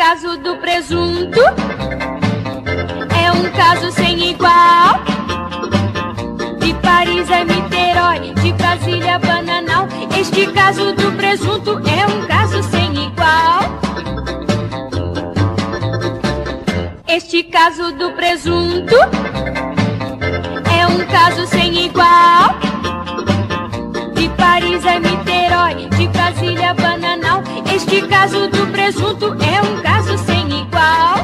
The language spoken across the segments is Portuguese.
caso do presunto é um caso sem igual. De Paris a Niterói, de Brasília a Bananal. Este caso do presunto é um caso sem igual. Este caso do presunto é um caso sem igual. De Paris a Niterói, de Brasília a Bananal. Este caso do presunto é um caso sem igual.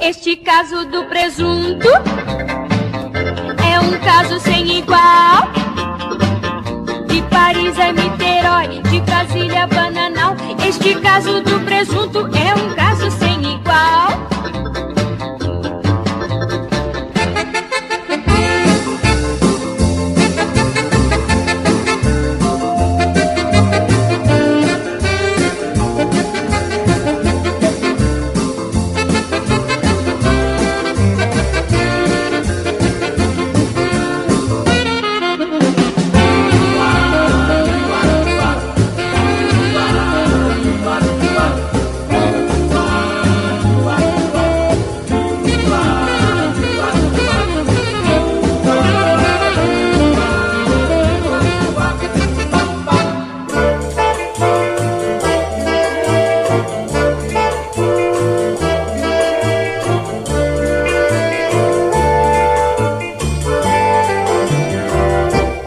Este caso do presunto é um caso sem igual. De Paris a Niterói, de Brasília a Bananal. Este caso do presunto é um caso sem igual.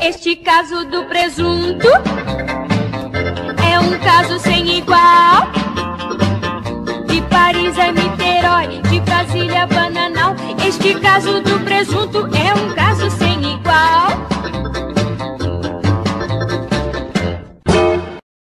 Este caso do presunto é um caso sem igual. De Paris a Niterói, de Brasília a Bananal. Este caso do presunto é um